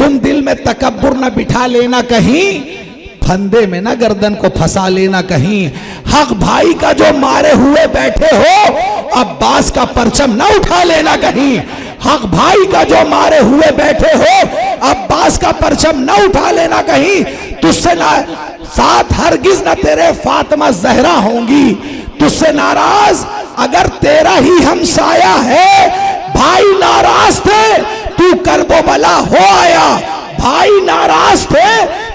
तुम दिल में तकब्बुर न बिठा लेना कहीं, फंदे में न गर्दन को फंसा लेना कहीं। हक भाई का जो मारे हुए बैठे हो, अब्बास का परचम न उठा लेना कहीं। हक भाई का जो मारे हुए बैठे हो, अब्बास का परचम न उठा लेना कहीं। तुझसे ना साथ हरगिज न तेरे फातिमा जहरा होंगी। तुझसे नाराज अगर तेरा ही हमसाया है, भाई नाराज थे तू करबो बला हो आया। भाई नाराज थे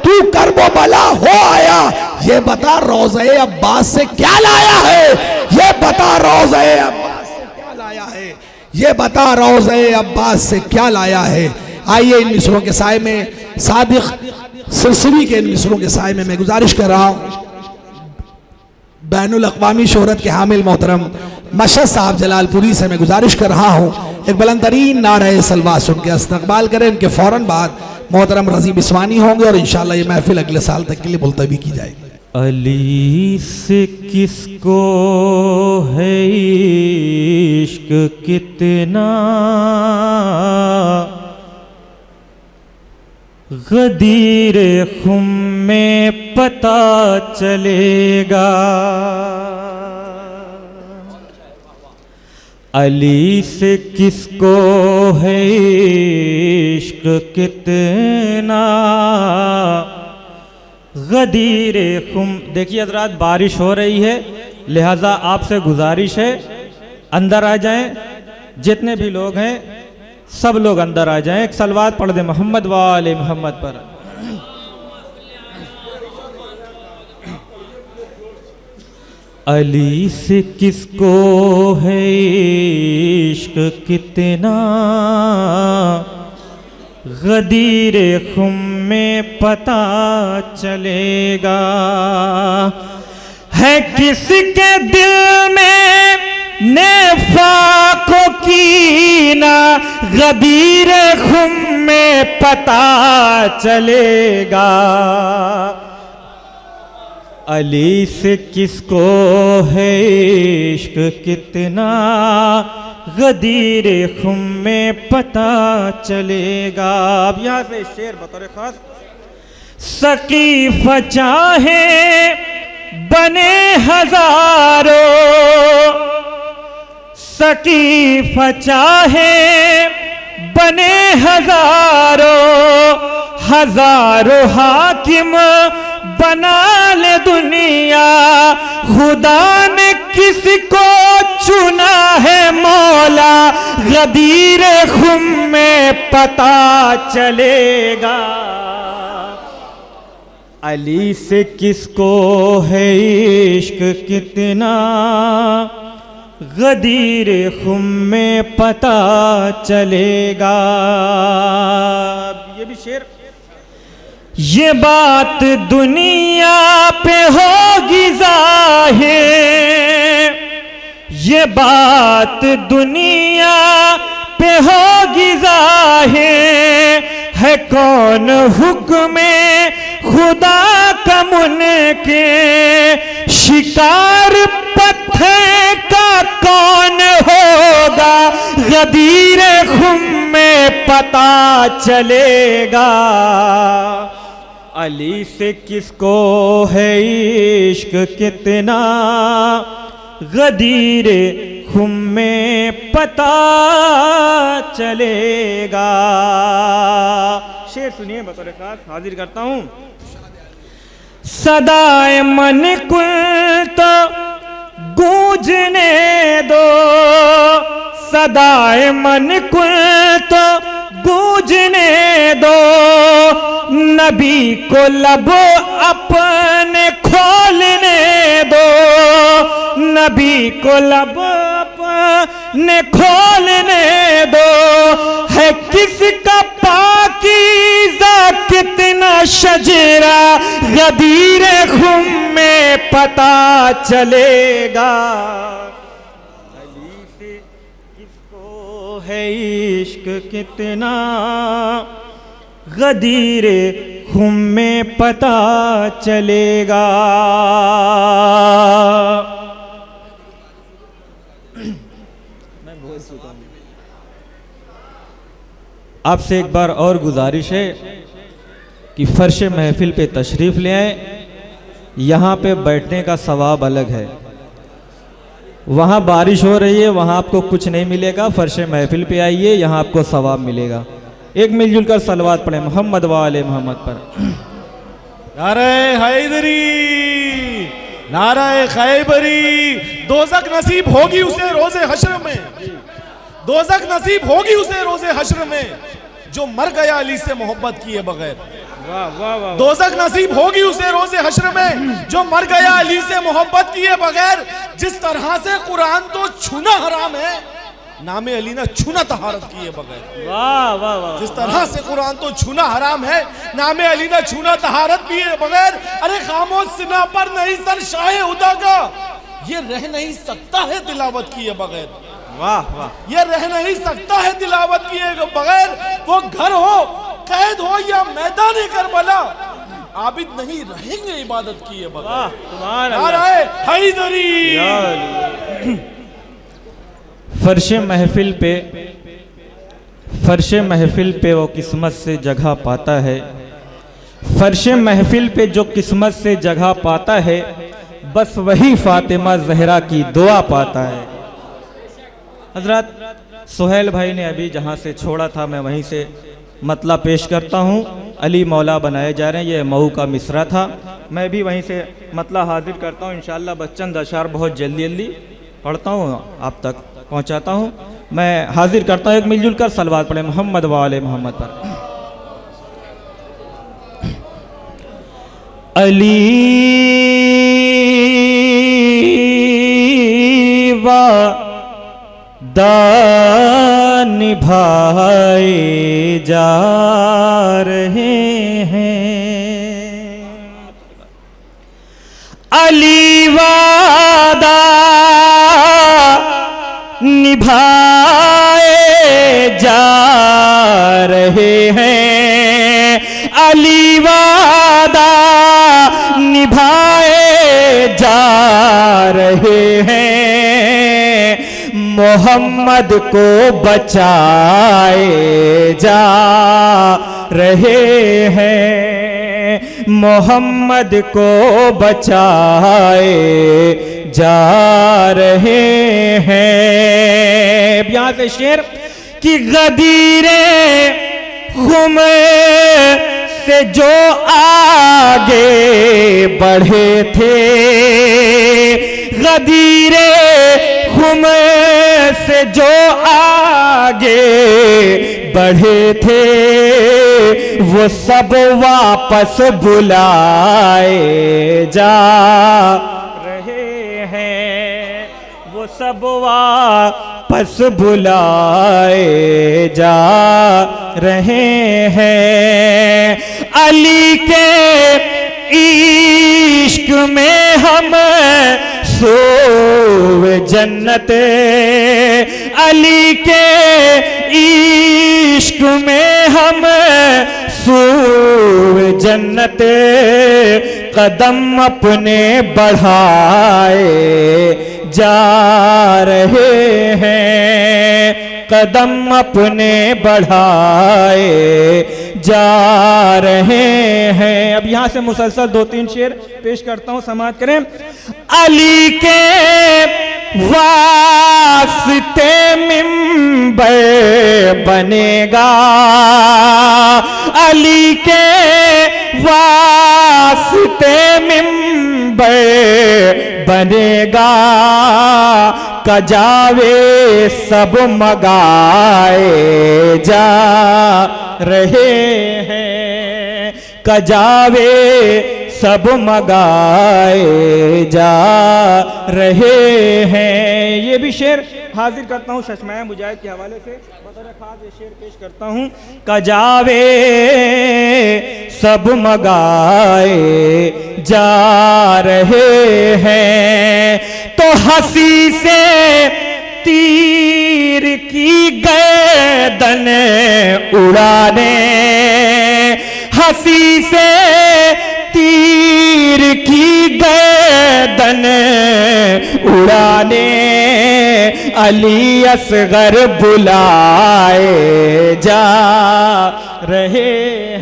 तू करबो बला हो आया। ये बता रोज़े अब्बास से क्या लाया है, ये बता रोज़े अब्बास से क्या लाया है, ये बता रोज़े अब्बास से क्या लाया है। आइए इन मिसरों के साए में, सादिक सिलसिली के इन मिसरों के साए में मैं गुजारिश कर रहा हूँ बैनुल अक़वामी शोहरत के हामिल मोहतरम मशहद साहब जलालपुरी से मैं गुजारिश कर रहा हूँ एक बुलंद तरीन नारे सलवात सुन के इस्तक़बाल करें। इनके फ़ौरन बाद मोहतरम रज़ी बिस्वानी होंगे और इंशाअल्लाह ये महफिल अगले साल तक के लिए मुलतवी की जाएगी। अली से किसको है इश्क कितना, गदीरे खुम में पता चलेगा। अली से किसको है इश्क कितना, गदीरे खुम। देखिए हज़रात, बारिश हो रही है, लिहाजा आपसे गुजारिश है अंदर आ जाएं। जितने भी लोग हैं सब लोग अंदर आ जाएं। एक सलवात पढ़ दे मोहम्मद वाले मोहम्मद पर। अली से किसको है इश्क कितना, गदीरे खुम में पता चलेगा। है किसके दिल में नेफाको कीना, गदीरे खुम में पता चलेगा। अली से किसको है इश्क कितना, गदीरे खुम में पता चलेगा। अब यहाँ से शेर बतौर खास। सकीफ चाहे बने हजारों, सकीफ चाहे बने हजारों, हजारों हाकिम बना ले दुनिया। खुदा ने किसको चुना है मौला, गदीरे खुम में पता चलेगा। अली से किसको है इश्क कितना, गदीरे खुम में पता चलेगा। ये भी शेर। ये बात दुनिया पे होगी ज़ाहिर, ये बात दुनिया पे होगी ज़ाहिर। है कौन हुक्म खुदा का मुनके, शिकार पत्थर का कौन होगा, गदीरे खुम में पता चलेगा। अली से किसको है इश्क कितना, गदीरे खुम में पता चलेगा। शेर सुनिए बतौर खास हाजिर करता हूँ। सदाए मन कुल तो गूंजने दो, सदाए मन कुल तो गूंजने दो। नबी को लब अपने खोलने दो, नबी को लब अपने खोलने दो। है किसका पाकीज़ा कितना शजरा, गदीरे खुम में पता चलेगा। अली से किसको है इश्क कितना, गदीरे खुम में पता चलेगा। मैं बोल चुका हूँ। आपसे एक बार और गुजारिश है कि फर्श महफिल पे तशरीफ़ ले आएँ। यहाँ पे बैठने का सवाब अलग है। वहाँ बारिश हो रही है, वहाँ आपको कुछ नहीं मिलेगा। फर्श महफिल पे आइए, यहाँ आपको सवाब मिलेगा। एक मिलजुल कर सलवात पढ़े मोहम्मद वाले मोहम्मद पर। नारे हैदरी, नारे खैबरी। दोज़ख नसीब होगी उसे रोज़े हश्र में, दोज़ख नसीब होगी उसे रोज़े हश्र में जो मर गया अली से मोहब्बत किए बगैर। वाह वाह वाह। दोज़ख नसीब होगी उसे रोज़े हश्र में जो मर गया अली से मोहब्बत किए बगैर। जिस तरह से कुरान तो छूना हराम है, नामे अली ना छूना तहारत किए बगैर। वाह वाह वाह। जिस तरह से कुरान तो छूना हराम है, नामे अली ना छूना तहारत किए बगैर। अरे खामोश सिना पर नहीं सर शाहे हुदा का, ये रह नहीं सकता है तिलावत किए बगैर। वाह वाह। ये रह नहीं सकता है तिलावत किए बगैर। वो घर हो, कैद हो या मैदान करबला, आबिद नहीं रहेंगे इबादत किए बगैर। नारे हैदरी। फर्श महफिल पे वो किस्मत से जगह पाता है। फर्श महफिल पे जो किस्मत से जगह पाता है, बस वही फातिमा जहरा की दुआ पाता है। हजरत सुहेल भाई ने अभी जहाँ से छोड़ा था, मैं वहीं से मतला पेश करता हूँ। अली मौला बनाए जा रहे हैं, ये मऊ का मिसरा था। मैं भी वहीं से मतला हाजिर करता हूँ। इंशाअल्लाह बच्चन अशार बहुत जल्दी पढ़ता हूँ, आप तक पहुँचाता हूँ। मैं हाजिर करता हूँ। एक मिलजुल कर सलवात पढ़े मोहम्मद वाले मोहम्मद पर। अली वादा निभाए जा रहे हैं, अली वादा निभाए जा रहे हैं, अली वादा निभाए जा रहे हैं, मोहम्मद को बचाए जा रहे हैं, मोहम्मद को बचाए जा रहे हैं। यहाँ से शेर की गदीरे खुम से जो आगे बढ़े थे, गदीरे खुम से जो आगे बढ़े थे, वो सब वापस बुलाए जा रहे हैं, वो सब वापस बुलाए जा रहे हैं। अली के इश्क में हम सोवे जन्नत, अली के इश्क में हम सोवे जन्नत, कदम अपने बढ़ाए जा रहे हैं, कदम अपने बढ़ाए जा रहे हैं। अब यहाँ से मुसलसल 2-3 शेर पेश करता हूँ, समाअत करें। अली के वास्ते मिंबर बनेगा, अली के वास्ते मिंबर बनेगा, कजावे सब मगाए जा रहे हैं, कजावे सब मगाए जा रहे हैं। ये भी शेर हाजिर करता हूँ शशमाया मुजाहिद के हवाले से, बतौर खास ये शेर पेश करता हूँ। कजावे सब मगाए जा रहे हैं, तो हंसी से तीर की गर्दन उड़ाने, हंसी से तीर की गर्दन उड़ाने, अली असगर बुलाए जा रहे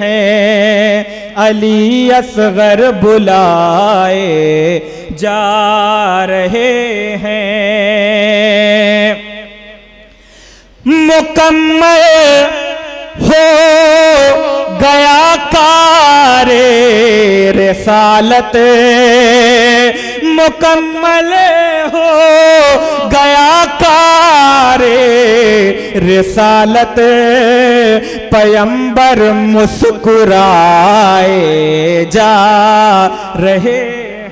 हैं, अली असगर बुलाए जा रहे हैं। मुकम्मल हो गया कारे रिसालत, मुकम्मल हो गया कारे रिसालत, पैगंबर मुस्कुराए जा रहे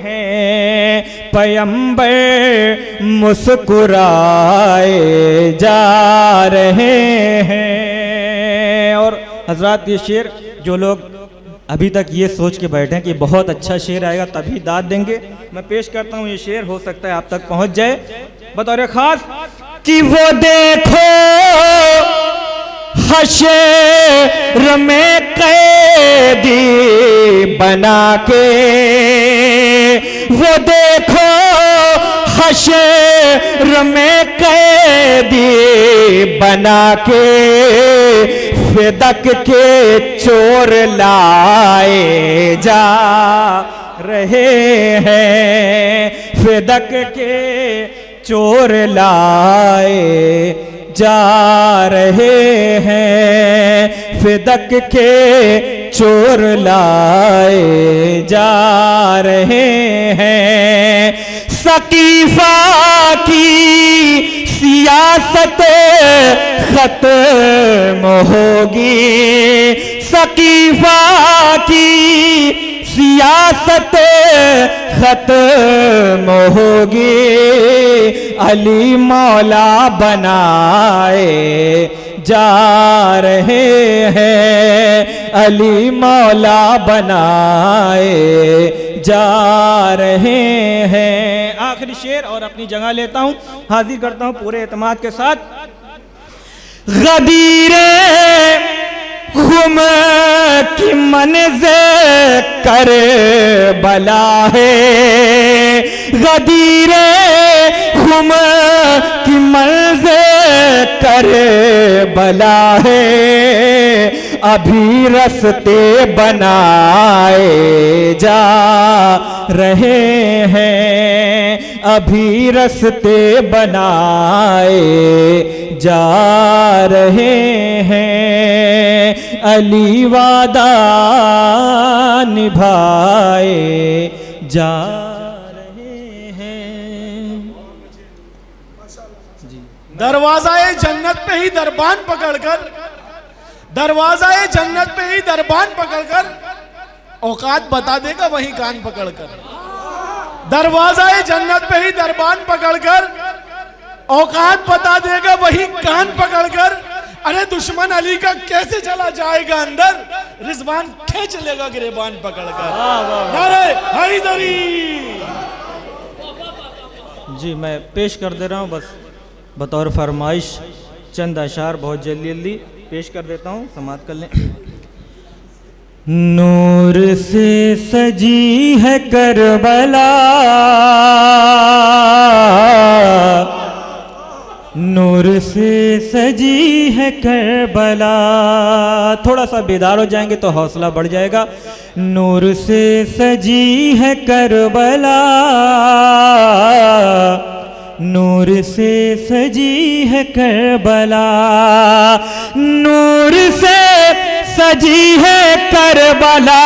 हैं, पैगंबर मुस्कुराए जा रहे हैं। और हजरात ये शेर जो लोग अभी तक ये सोच के बैठे हैं कि बहुत अच्छा शेर आएगा तभी दाद देंगे, मैं पेश करता हूँ ये शेर, हो सकता है आप तक पहुँच जाए बतौर खास कि वो देखो हशर में कैदी बना के, वो देखो हशर में कैदी बना के, फिदक के चोर लाए जा रहे हैं, फिदक के चोर लाए जा रहे हैं, फिदक के चोर लाए जा रहे हैं। सकीफा की सियासत खत्म होगी, सकीफा की सियासत खत्म होगी, अली मौला बनाए जा रहे हैं, अली मौला बनाए जा रहे हैं। आखिरी शेर और अपनी जगह लेता हूँ, हाजिर करता हूँ पूरे एतमाद के साथ। गदीरे खुम की मंज़िल कर बला है, गदीरे खुम की मंज़िल कर बला है, अभी रस्ते बनाए जा रहे हैं, अभी रस्ते बनाए जा रहे हैं, अली वादा निभाए जा रहे हैं। दरवाज़ाए जन्नत पे ही दरबान पकड़कर, दरवाज़ाए जन्नत पे ही दरबान पकड़कर, औकात बता देगा वही कान पकड़कर। दरवाज़ाए जन्नत पे ही दरबान पकड़कर, औकात बता देगा वही कान पकड़कर। अरे दुश्मन अली का कैसे चला जाएगा अंदर, रिजवान खींच लेगा गिरेबान पकड़कर। नारे हैदरी। जी मैं पेश कर दे रहा हूँ बस बतौर फरमाइश चंद अशार, बहुत जल्दी जल्दी पेश कर देता हूँ, समाप्त कर लें। नूर से सजी है करबला, नूर से सजी है करबला, थोड़ा सा बेदार हो जाएंगे तो हौसला बढ़ जाएगा। नूर से सजी है करबला, नूर से सजी है करबला, नूर से सजी है करबला,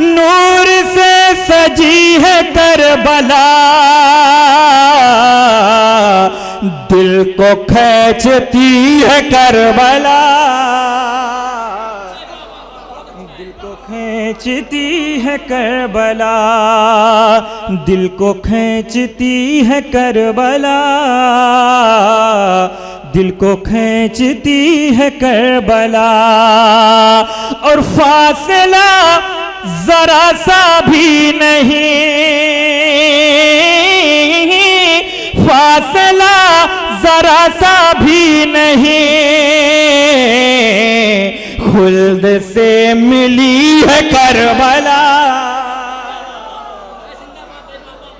नूर से सजी है करबला, दिल को खींचती है करबला, दिल को खींचती है करबला, दिल को खींचती है करबला, दिल को खींचती है करबला। और फासला जरा सा भी नहीं, फासला जरा सा भी नहीं, खुल्द से मिली है करबला,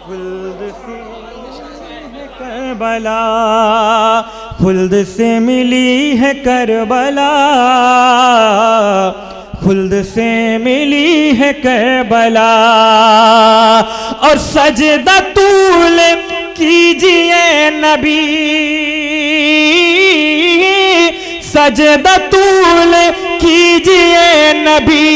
खुल्द करबला, खुल्द से मिली है करबला, खुल्द से मिली है करबला। और सजदा तूल कीजिए नबी, सजदा तूल कीजिए नबी,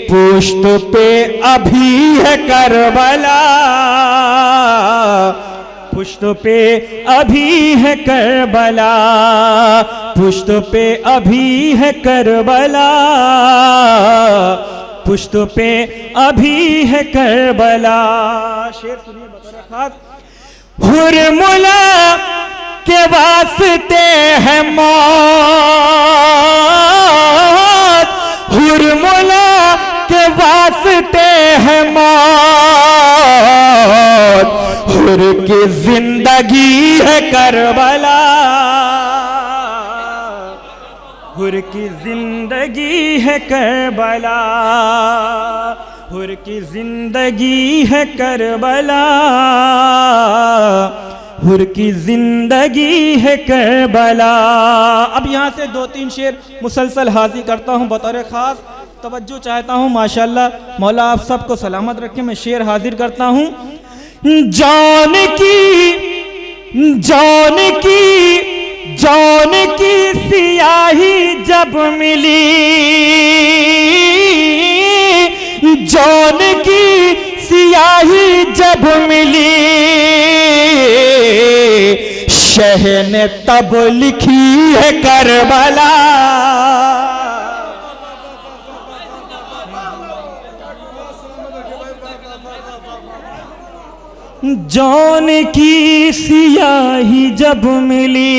पुश्त पे अभी है करबला, पुश्त पे अभी है करबला, पुश्त पे अभी है करबला, पुश्त पे अभी है करबला। शेर सुनिए बतौर खास। हुरमुला के वास्ते है मौत, हुरमुला के वास्ते है मौत, हुर की जिंदगी है करबला, हुर की जिंदगी है करबला, हुर की जिंदगी है करबला, हुर की जिंदगी है करबला। अब यहाँ से 2-3 शेर मुसलसल हाजिर करता हूँ बतौर ख़ास। तवज्जो चाहता हूँ माशाल्लाह, मौला आप सबको सलामत रखे। मैं शेर हाजिर करता हूँ। जान की जान की जान की सियाही जब मिली, जान की सियाही जब मिली, शह ने तब लिखी है करबला, जान की सियाही जब मिली,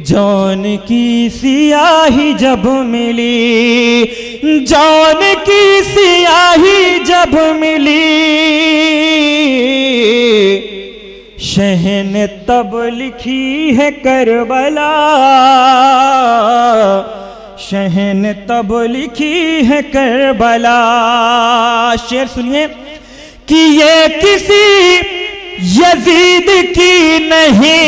जान की सियाही जब मिली, जान की सियाही जब मिली, शह ने तब लिखी है करबला, शह ने तब लिखी है करबला। शेर सुनिए कि ये किसी यजीद की नहीं,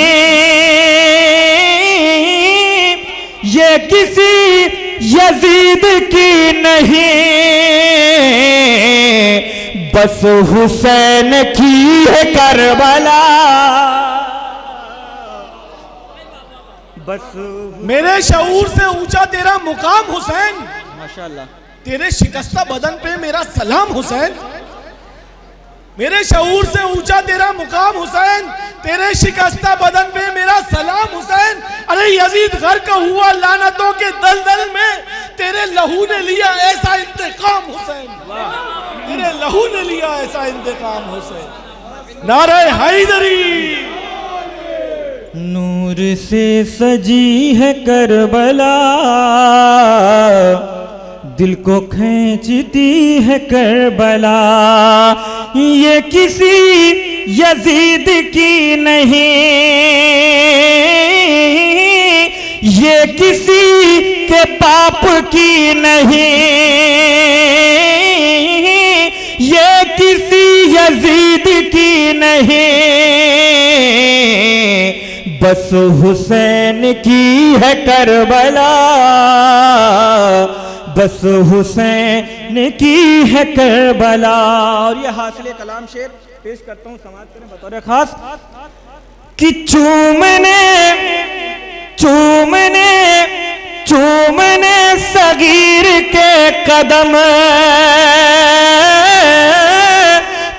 ये किसी यजीद की नहीं, बस हुसैन की है करबला, बस। मेरे शऊर से ऊंचा तेरा मुकाम हुसैन, माशाल्लाह। तेरे शिकस्ता बदन पे मेरा सलाम हुसैन, मेरे शऊर से ऊंचा तेरा मुकाम हुसैन, तेरे शिकस्ता बदन पे मेरा सलाम हुसैन। अरे यजीद गर्क हुआ लानतों के दलदल में, तेरे लहू ने लिया ऐसा इंतकाम हुसैन, तेरे लहू ने लिया ऐसा इंतकाम हुसैन। नारे हैदरी। नूर से सजी है करबला, दिल को खींचती है करबला, ये किसी यजीद की नहीं, ये किसी के पाप की नहीं, ये किसी यजीद की नहीं, बस हुसैन की है करबला, बस हुसैन की है करबला। और ये हासिल कलाम शेर पेश करता हूँ, समाज करें बतौर खास। कि चूमने चूमने चूमने सगीर के कदम,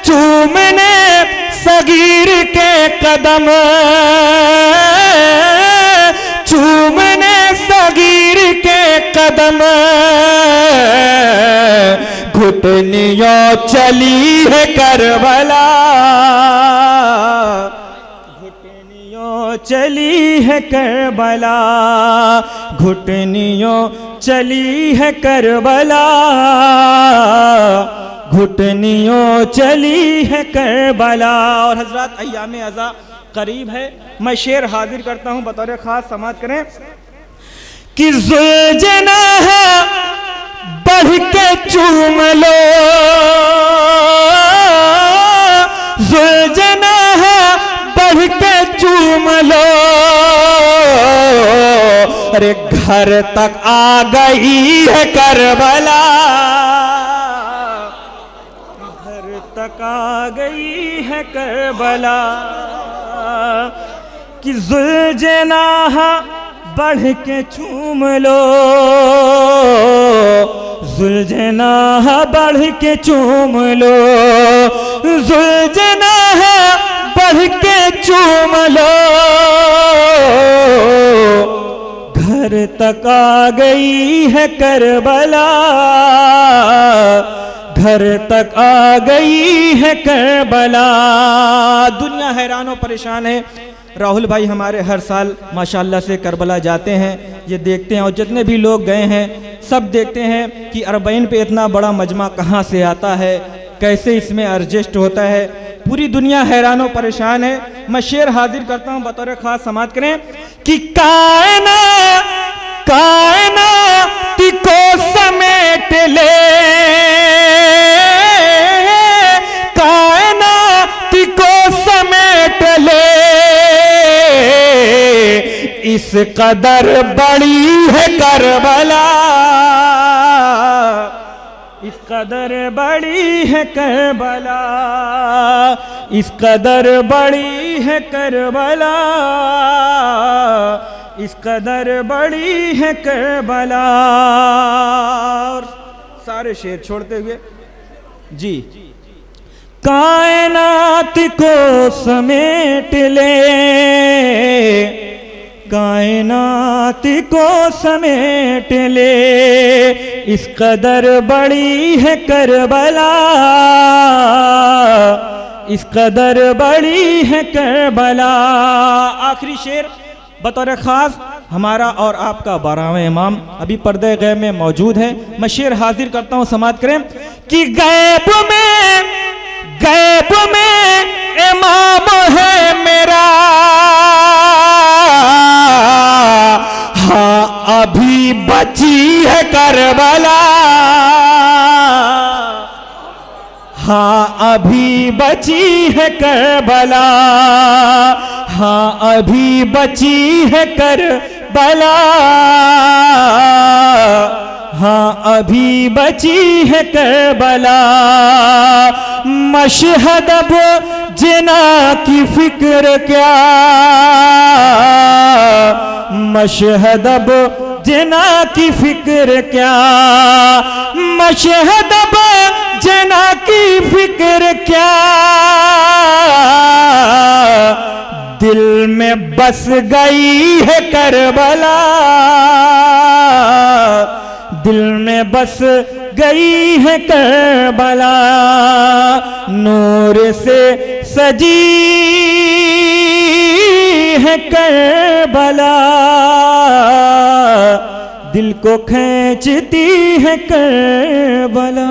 चूमने सगीर के कदम, चूमने सगीर के कदम, घुटनियों चली है करबला, घुटनियों चली है करबला, घुटनियों चली है करबला, घुटनियों चली है करबला। और हजरत अय्याम अज़ा करीब है, मैं शेर हाजिर करता हूँ बतौर खास, समाज करें। कि ज़ुल्जनाह बढ़ के चूम लो, अरे घर तक आ गई है करबला, घर तक आ गई है करबला, कि जुल्जनाह बढ़ के चूम लो, जुल्जनाह बढ़ के चूम लो, जुल्जनाह बढ़ के चूम लो, घर तक आ गई है करबला, घर तक आ गई है करबला। दुनिया हैरान और परेशान है। राहुल भाई हमारे हर साल माशाल्लाह से करबला जाते हैं, ये देखते हैं, और जितने भी लोग गए हैं सब देखते हैं कि अरबईन पे इतना बड़ा मजमा कहाँ से आता है, कैसे इसमें एडजस्ट होता है। पूरी दुनिया हैरान और परेशान है। मैं शेर हाजिर करता हूँ बतौर खास समाप्त करें कि कायनात को समेट ले, कायनात को समेट ले, इस कदर बड़ी है करबला, इस कदर बड़ी है करबला, इस कदर बड़ी है करबला, इस कदर बड़ी है करबला। और सारे शेर छोड़ते हुए जी, कायनात को समेट ले, कायनात को समेट ले, इस कदर बड़ी है करबला, इस कदर बड़ी है करबला। आखिरी शेर बतौर ख़ास हमारा और आपका 12वां इमाम अभी पर्दे गैब में मौजूद है। मैं शेर हाजिर करता हूँ, समात करें कि गैब में इमाम है मेरा, हाँ अभी बची है करबला, हाँ अभी बची है करबला, हाँ अभी बची है करबला, हाँ अभी बची है करबला। मशहद अब जिना की फिक्र क्या, मशहद अब जिना की फिक्र क्या, मशहद अब जिना की फिक्र क्या, दिल में बस गई है करबला, दिल में बस गई है करबला, नूर से सजी है करबला, दिल को खींचती है करबला।